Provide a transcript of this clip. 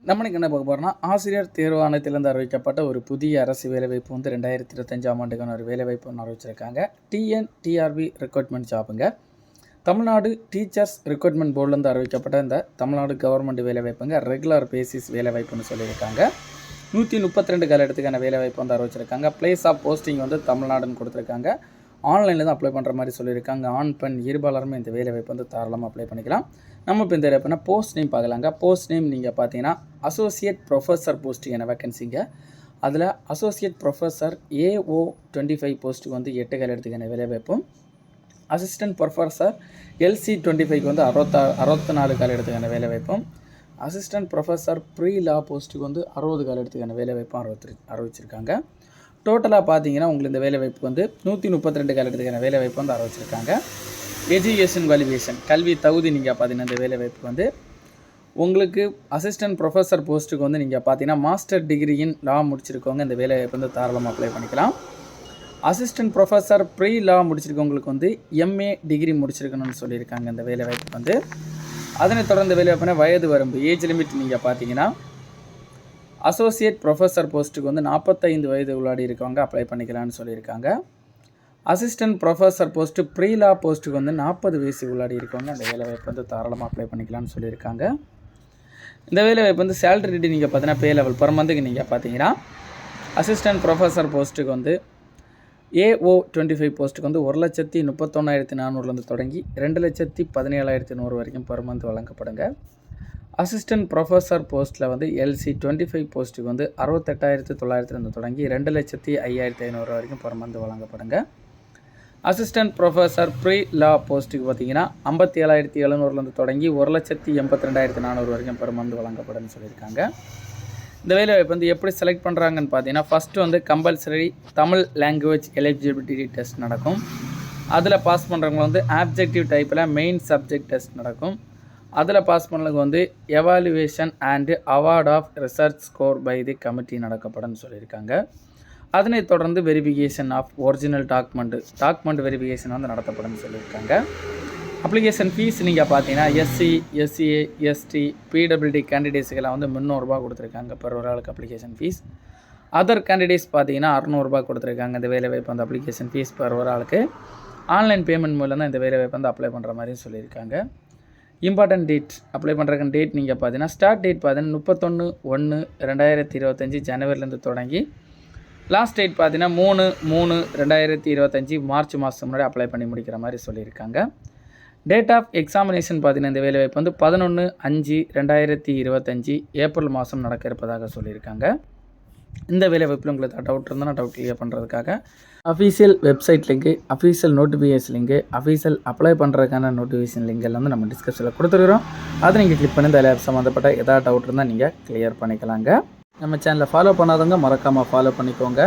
நம்ம இன்னைக்கு என்ன பார்க்க போகிறோம்னா, ஆசிரியர் தேர்வாணையத்திலிருந்து அறிவிக்கப்பட்ட ஒரு புதிய அரசு வேலைவாய்ப்பு வந்து 2025ஆம் ஆண்டுக்கான ஒரு வேலைவாய்ப்பு ஒன்று அறிவிச்சிருக்காங்க. டிஎன்டிஆர்பி ரெக்ரூட்மெண்ட் ஜாப்புங்க. தமிழ்நாடு டீச்சர்ஸ் ரெக்ரூட்மெண்ட் போர்டிலேருந்து அறிவிக்கப்பட்ட இந்த தமிழ்நாடு கவர்மெண்ட் வேலைவாய்ப்புங்க. ரெகுலர் பேசிஸ் வேலைவாய்ப்புன்னு சொல்லியிருக்காங்க. 132 காலத்துக்கான வேலைவாய்ப்பு வந்து அறிவிச்சிருக்காங்க. பிளேஸ் ஆஃப் போஸ்டிங் வந்து தமிழ்நாடுன்னு கொடுத்துருக்காங்க. ஆன்லைனில் தான் அப்ளை பண்ணுற மாதிரி சொல்லியிருக்காங்க. ஆண் பெண் இருபாலருமே இந்த வேலைவாய்ப்பு வந்து தாராளமாக அப்ளை பண்ணிக்கலாம். நம்ம இப்போ இந்த எப்படின்னா போஸ்ட் நேம் பார்க்கலாங்க. போஸ்ட் நேம் நீங்கள் பார்த்தீங்கன்னா அசோசியேட் ப்ரொஃபஸர் போஸ்ட்டுக்கான வேக்கன்சிங்க. அதில் அசோசியேட் ப்ரொஃபஸர் AO 25 போஸ்ட்டுக்கு வந்து 8 காலத்துக்கான வேலைவாய்ப்பும், அசிஸ்டன்ட் ப்ரொஃபஸர் LC 25க்கு வந்து 64 காலத்துக்கான வேலைவாய்ப்பும், அசிஸ்டன்ட் ப்ரொஃபஸர் ப்ரீ லா போஸ்ட்டுக்கு வந்து 60 காலத்துக்கான வேலைவாய்ப்பும் அறிவிச்சிருக்காங்க. டோட்டலாக பார்த்தீங்கன்னா உங்களுக்கு இந்த வேலைவாய்ப்பு வந்து 132 காலத்துக்கான வேலைவாய்ப்பு வந்து அறிவிச்சிருக்காங்க. எஜுகேஷன் குவாலிஃபிகேஷன் கல்வி தகுதி நீங்கள் பார்த்தீங்கன்னா இந்த வேலைவாய்ப்பு வந்து உங்களுக்கு அசிஸ்டன்ட் ப்ரொஃபஸர் போஸ்ட்டுக்கு வந்து நீங்கள் பார்த்தீங்கன்னா மாஸ்டர் டிகிரி இன் லா முடிச்சிருக்கவங்க இந்த வேலைவாய்ப்பு வந்து தாராளமாக அப்ளை பண்ணிக்கலாம். அசிஸ்டன்ட் ப்ரொஃபஸர் ப்ரீ லா முடிச்சிருக்கவங்களுக்கு வந்து MA டிகிரி முடிச்சிருக்கணும்னு சொல்லியிருக்காங்க இந்த வேலைவாய்ப்பு வந்து. அதனைத் தொடர்ந்து வேலைவாய்ப்புனா வயது வரம்பு ஏஜ் லிமிட் நீங்கள் பார்த்தீங்கன்னா அசோசியேட் ப்ரொஃபஸர் போஸ்ட்டுக்கு வந்து 45 வயது உள்ளாடி இருக்கவங்க அப்ளை பண்ணிக்கலாம்னு சொல்லியிருக்காங்க. Assistant professor post pre law போஸ்ட்டுக்கு வந்து 40 வயசு உள்ளாடி இருக்கவங்க அந்த வேலைவாய்ப்பு வந்து தாராளமாக அப்ளை பண்ணிக்கலாம்னு சொல்லியிருக்காங்க. இந்த வேலைவாய்ப்பு வந்து சேலரி ரேட்டு நீங்கள் பார்த்தீங்கன்னா பே லெவல் பர் மந்த்துக்கு நீங்கள் பார்த்தீங்கன்னா அசிஸ்டன்ட் ப்ரொஃபஸர் போஸ்ட்டுக்கு வந்து AO 25 போஸ்ட்டுக்கு வந்து 1,31,400 தொடங்கி 2,17,100 வரைக்கும் பர் மந்த் வழங்கப்படுங்க. அசிஸ்டன்ட் ப்ரொஃபஸர் போஸ்ட்டில் வந்து LC 25 போஸ்ட்டுக்கு வந்து 68,900 தொடங்கி 2,05,500 வரைக்கும் பர் மந்த் வழங்கப்படுங்க. அசிஸ்டன்ட் ப்ரொஃபஸர் ப்ரீ லா போஸ்ட்டுக்கு பார்த்தீங்கன்னா 57,700 தொடங்கி 1,82,400 வரைக்கும் பர் மந்த் வழங்கப்படும்னு சொல்லியிருக்காங்க. இந்த வேலைவாய்ப்பு வந்து எப்படி செலக்ட் பண்ணுறாங்கன்னு பார்த்தீங்கன்னா ஃபஸ்ட்டு வந்து compulsory Tamil language eligibility test நடக்கும். அதில் பாஸ் பண்ணுறவங்க வந்து ஆப்ஜெக்டிவ் டைப்பில் மெயின் சப்ஜெக்ட் டெஸ்ட் நடக்கும். அதில் பாஸ் பண்ணவங்க வந்து evaluation and award of research score by the committee நடக்கப்படும் சொல்லியிருக்காங்க. அதனைத் தொடர்ந்து verification of original document verification வந்து நடத்தப்படும் சொல்லியிருக்காங்க. அப்ளிகேஷன் ஃபீஸ் நீங்கள் பார்த்தீங்கன்னா SC SCA ST PWD கேண்டிடேட்ஸுக்கெல்லாம் வந்து 300 ரூபா கொடுத்துருக்காங்க பெர் ஒரு ஆளுக்கு அப்ளிகேஷன் ஃபீஸ். அதர் கேண்டிடேட்ஸ் பார்த்தீங்கன்னா 600 ரூபா கொடுத்துருக்காங்க இந்த வேலைவாய்ப்பு வந்து அப்ளிகேஷன் ஃபீஸ் பெர் ஒரு ஆளுக்கு. ஆன்லைன் பேமெண்ட் மூலம் தான் இந்த வேலைவாய்ப்பு வந்து அப்ளை பண்ணுற மாதிரி சொல்லியிருக்காங்க. இம்பார்ட்டன்ட் டேட் அப்ளை பண்ணுறதுக்கு டேட் நீங்கள் பார்த்தீங்கன்னா ஸ்டார்ட் டேட் பார்த்தீங்கன்னா 31/1/2025 ஜனவரிலேருந்து தொடங்கி லாஸ்ட் டேட் பார்த்தீங்கன்னா 3/3/2025 மார்ச் மாதம் முன்னாடி அப்ளை பண்ணி முடிக்கிற மாதிரி சொல்லியிருக்காங்க. டேட் ஆஃப் எக்ஸாமினேஷன் பார்த்தீங்கன்னா இந்த வேலைவாய்ப்பு வந்து 11/5/2025 ஏப்ரல் மாதம் நடக்க இருப்பதாக சொல்லியிருக்காங்க. இந்த வேலைவாய்ப்பில் உங்களுக்கு டவுட் இருந்தால் நான் டவுட் கிளியர் பண்ணுறதுக்காக official website link, official notification link, official apply பண்ணுறதுக்கான நோட்டிஃபிகேஷன் லிங்க் எல்லாம் வந்து நம்ம டிஸ்கிரிப்ஷனில் கொடுத்துருக்குறோம். அதை நீங்கள் கிளிக் பண்ணி இந்த சம்மந்தப்பட்ட ஏதாவது டவுட் இருந்தால் நீங்கள் கிளியர் பண்ணிக்கலாங்க. நம்ம சேனலை ஃபாலோ பண்ணாதவங்க மறக்காமல் ஃபாலோ பண்ணிக்கோங்க.